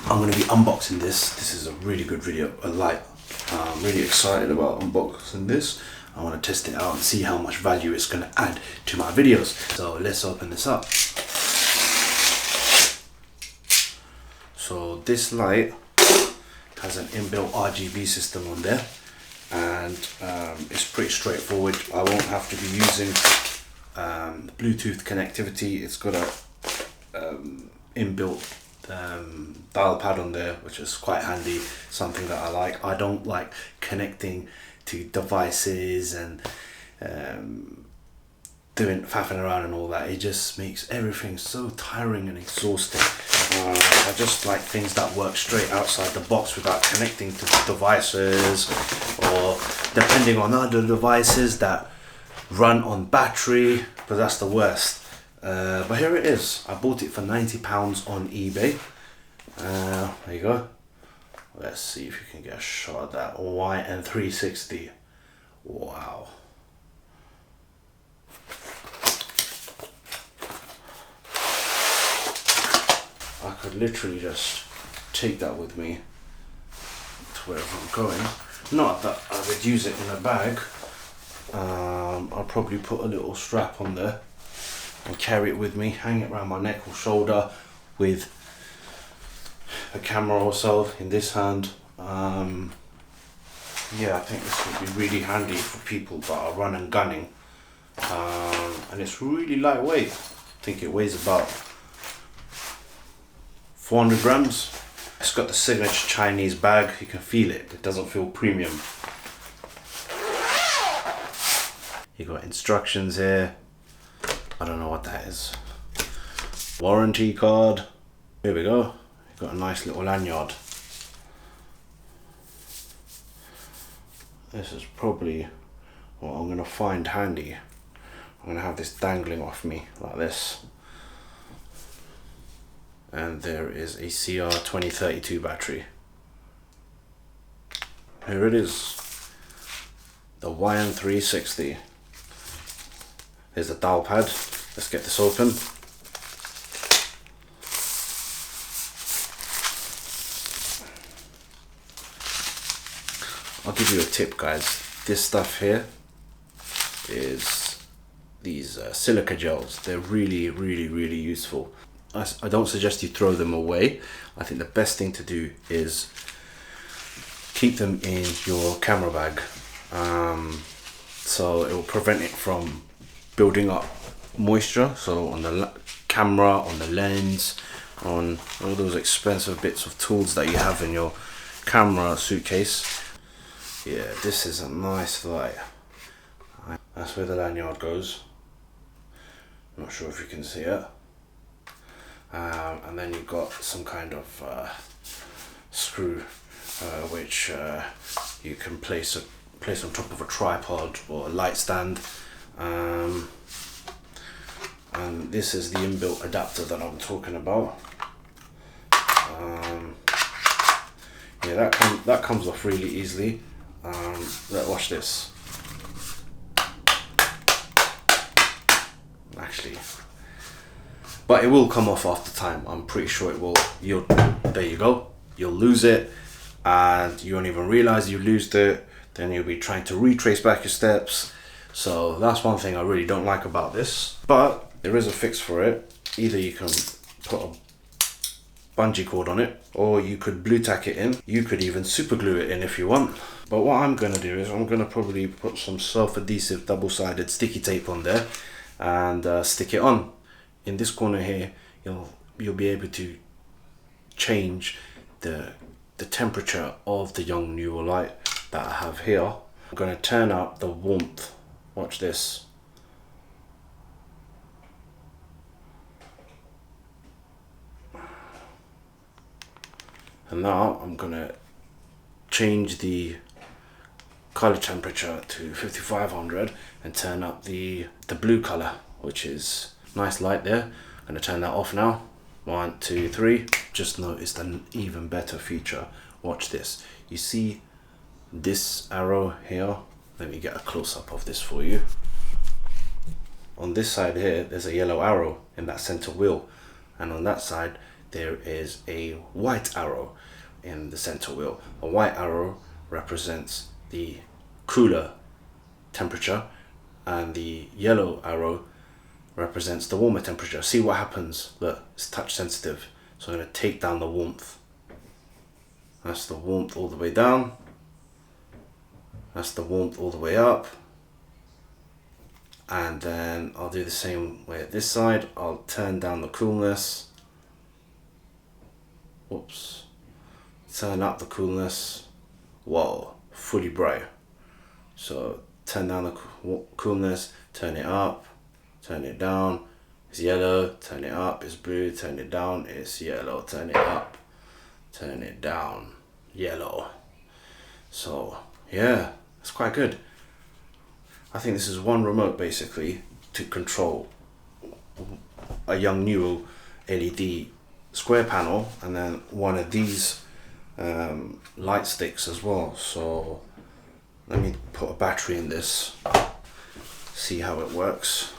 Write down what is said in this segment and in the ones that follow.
I'm going to be unboxing this. This is a really good video, a light. I'm really excited about unboxing this. I want to test it out and see how much value it's going to add to my videos. So let's open this up. So this light has an inbuilt RGB system on there, and it's pretty straightforward. I won't have to be using Bluetooth connectivity. It's got a inbuilt dial pad on there, which is quite handy, something that I like. I don't like connecting to devices and doing faffing around and all that. It just makes everything so tiring and exhausting. I just like things that work straight outside the box without connecting to devices, or depending on other devices that run on battery, but that's the worst. But here it is. I bought it for £90 on eBay. There you go. Let's see if you can get a shot of that. YN360. Wow. I could literally just take that with me to wherever I'm going. Not that I would use it in a bag. I'll probably put a little strap on there and carry it with me, hang it around my neck or shoulder with a camera or so in this hand. Yeah, I think this would be really handy for people that are run and gunning. And it's really lightweight. I think it weighs about 400 grams. It's got the signature Chinese bag. You can feel it. It doesn't feel premium. You got instructions here. I don't know what that is. Warranty card. Here we go. You've got a nice little lanyard. This is probably what I'm gonna find handy. I'm gonna have this dangling off me like this. And there is a CR2032 battery. Here it is. The YN360. Here's the dial pad. Let's get this open. I'll give you a tip, guys. This stuff here is these silica gels. They're really useful. I don't suggest you throw them away. I think the best thing to do is keep them in your camera bag. So it will prevent it from building up moisture, so on the camera, on the lens, on all those expensive bits of tools that you have in your camera suitcase. Yeah, this is a nice light. That's where the lanyard goes. Not sure if you can see it. And then you've got some kind of screw which you can place on top of a tripod or a light stand. And this is the inbuilt adapter that I'm talking about. Yeah, that comes off really easily. Watch this. Actually, but it will come off after time. I'm pretty sure it will. There you go. You'll lose it, and you won't even realize you lost it. Then you'll be trying to retrace back your steps. So that's one thing I really don't like about this. But there is a fix for it. Either you can put a bungee cord on it, or you could blue tack it in. You could even super glue it in if you want. But what I'm gonna do is I'm gonna probably put some self-adhesive double-sided sticky tape on there and stick it on. In this corner here, you'll be able to change the temperature of the YongNuo light that I have here. I'm gonna turn up the warmth. Watch this. And now I'm gonna change the color temperature to 5500 and turn up the blue color, which is nice light there. I'm gonna turn that off now. 1, 2, 3. Just noticed an even better feature. Watch this. You see this arrow here? Let me get a close-up of this for you. On this side here, there's a yellow arrow in that center wheel, and on that side there is a white arrow in the center wheel. A white arrow represents the cooler temperature, and the yellow arrow represents the warmer temperature. See what happens. Look, it's touch sensitive, so I'm going to take down the warmth. That's the warmth all the way down. That's the warmth all the way up. And then I'll do the same way at this side. I'll turn down the coolness. Whoops. Turn up the coolness. Whoa, fully bright. So turn down the coolness, turn it up, turn it down. It's yellow, turn it up. It's blue, turn it down. It's yellow, turn it up, turn it down. Yellow. So yeah, it's quite good. I think this is one remote basically to control a YongNuo LED square panel, and then one of these light sticks as well. So let me put a battery in this, see how it works.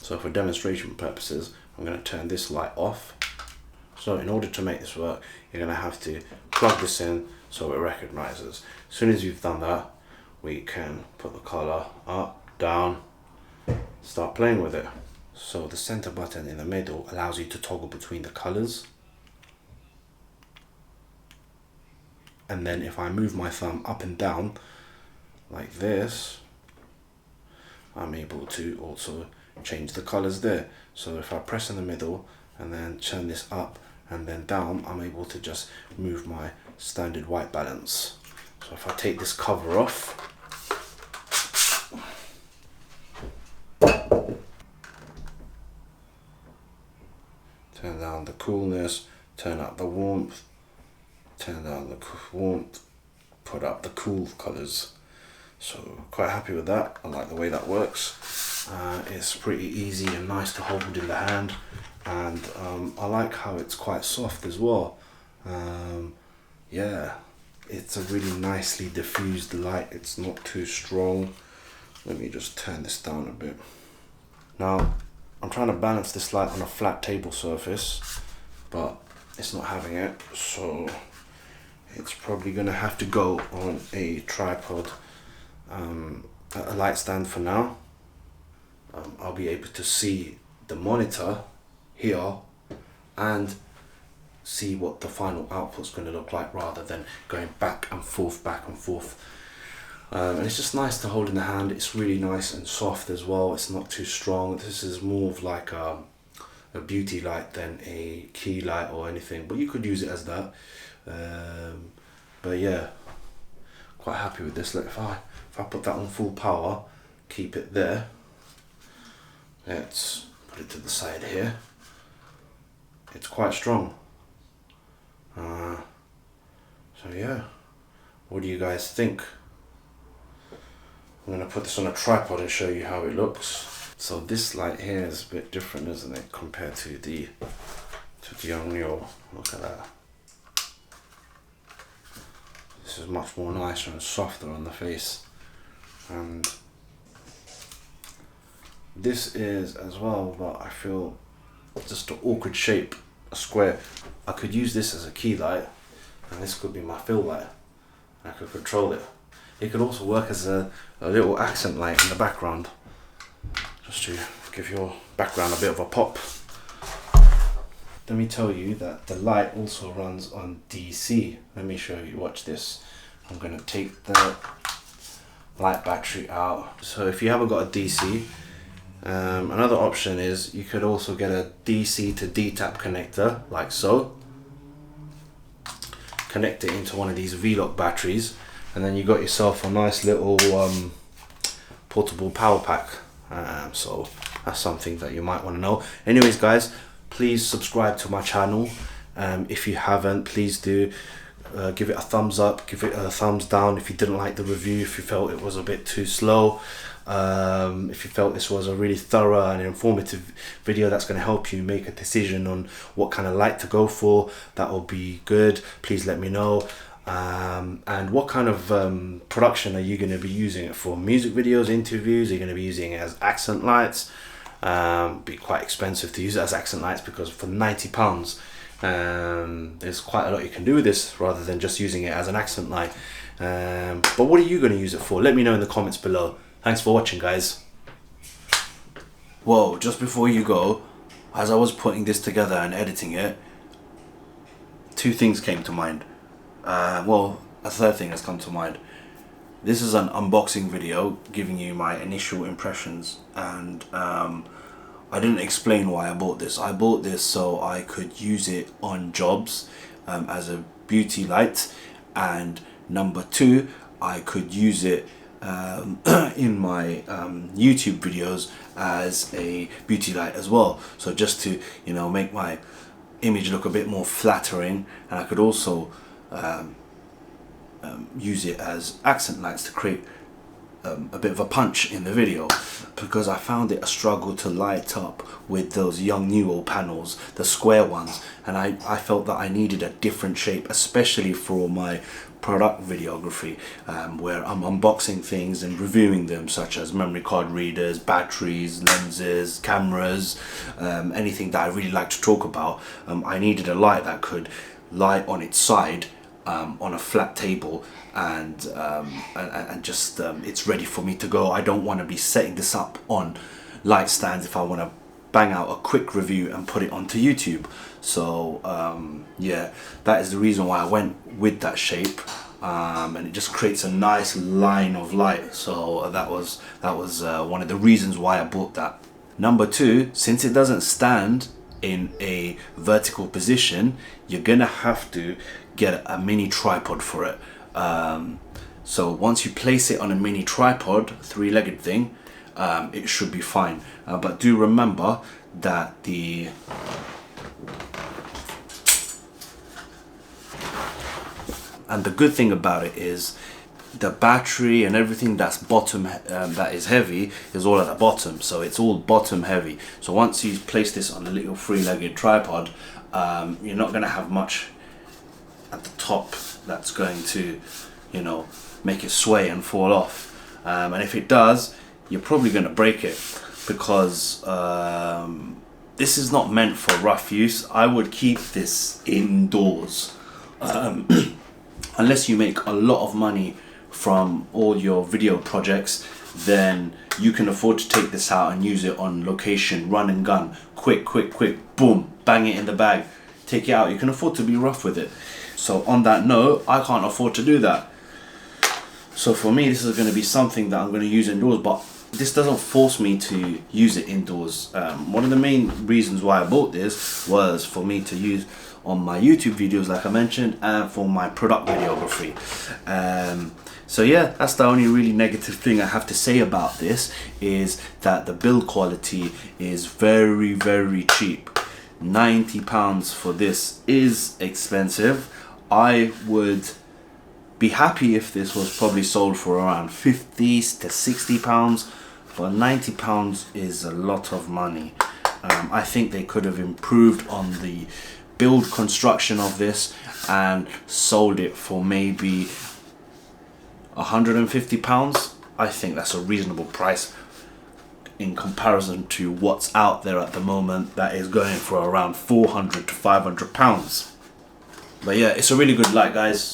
So for demonstration purposes, I'm going to turn this light off. So in order to make this work, you're going to have to plug this in so it recognizes. As soon as you've done that, we can put the color up, down, start playing with it. So the center button in the middle allows you to toggle between the colors. And then if I move my thumb up and down like this, I'm able to also change the colors there. So if I press in the middle and then turn this up and then down, I'm able to just move my standard white balance. So if I take this cover off, turn down the coolness, turn up the warmth, turn down the warmth, put up the cool colors. So quite happy with that. I like the way that works. It's pretty easy and nice to hold in the hand, and I like how it's quite soft as well. Yeah, it's a really nicely diffused light. It's not too strong. Let me just turn this down a bit. Now I'm trying to balance this light on a flat table surface, but it's not having it, so it's probably gonna have to go on a tripod, a light stand for now. I'll be able to see the monitor here and see what the final output's going to look like, rather than going back and forth. And it's just nice to hold in the hand. It's really nice and soft as well. It's not too strong. This is more of like a beauty light than a key light or anything, but you could use it as that. But yeah, quite happy with this. Look, if I put that on full power, keep it there. Let's put it to the side here. It's quite strong. So yeah, what do you guys think? I'm gonna put this on a tripod and show you how it looks. So this light here is a bit different, isn't it, compared to the YongNuo. Look at that. This is much more nicer and softer on the face, and this is as well, but I feel just an awkward shape, a square. I could use this as a key light, and this could be my fill light. I could control it. It could also work as a little accent light in the background, just to give your background a bit of a pop. Let me tell you that the light also runs on DC. Let me show you, watch this. I'm gonna take the light battery out. So if you haven't got a DC, another option is you could also get a DC to D-tap connector, like so. Connect it into one of these V-Lock batteries, and then you got yourself a nice little portable power pack. So that's something that you might want to know. Anyways guys, please subscribe to my channel. If you haven't, please do. Give it a thumbs up, give it a thumbs down if you didn't like the review, if you felt it was a bit too slow. If you felt this was a really thorough and informative video that's going to help you make a decision on what kind of light to go for, that will be good. Please let me know. And what kind of production are you going to be using it for? Music videos, interviews? Are you going to be using it as accent lights? Be quite expensive to use it as accent lights, because for £90 there's quite a lot you can do with this rather than just using it as an accent light. But what are you going to use it for? Let me know in the comments below. Thanks for watching, guys. Whoa, just before you go, as I was putting this together and editing it, two things came to mind. Well, a third thing has come to mind. This is an unboxing video giving you my initial impressions, and I didn't explain why I bought this. I bought this so I could use it on jobs as a beauty light, and number two, I could use it in my YouTube videos as a beauty light as well. So just to, you know, make my image look a bit more flattering, and I could also use it as accent lights to create a bit of a punch in the video, because I found it a struggle to light up with those YongNuo panels, the square ones, and I felt that I needed a different shape, especially for my product videography, where I'm unboxing things and reviewing them, such as memory card readers, batteries, lenses, cameras, anything that I really like to talk about. I needed a light that could lie on its side on a flat table, and just it's ready for me to go. I don't want to be setting this up on light stands if I want to bang out a quick review and put it onto YouTube. So yeah, that is the reason why I went with that shape, and it just creates a nice line of light. So that was one of the reasons why I bought that. Number two, since it doesn't stand in a vertical position, you're gonna have to get a mini tripod for it. So once you place it on a mini tripod, three-legged thing, it should be fine. But do remember that the good thing about it is the battery and everything that's bottom that is heavy is all at the bottom, so it's all bottom heavy. So once you place this on a little three-legged tripod, you're not going to have much at the top that's going to, you know, make it sway and fall off, and if it does, you're probably going to break it, because this is not meant for rough use. I would keep this indoors unless you make a lot of money from all your video projects, then you can afford to take this out and use it on location, run and gun, quick, boom, bang it in the bag, take it out. You can afford to be rough with it. So on that note, I can't afford to do that. So for me, this is going to be something that I'm going to use indoors, but this doesn't force me to use it indoors. One of the main reasons why I bought this was for me to use on my YouTube videos, like I mentioned, and for my product videography. So yeah, that's the only really negative thing I have to say about this, is that the build quality is very cheap. £90 for this is expensive. I would be happy if this was probably sold for around £50 to £60, but £90 is a lot of money. I think they could have improved on the build construction of this and sold it for maybe £150. I think that's a reasonable price in comparison to what's out there at the moment that is going for around £400 to £500. But yeah, it's a really good light, guys.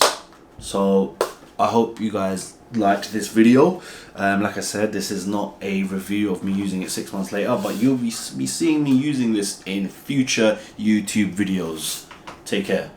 So I hope you guys liked this video. Like I said, this is not a review of me using it 6 months later, but you'll be seeing me using this in future YouTube videos. Take care.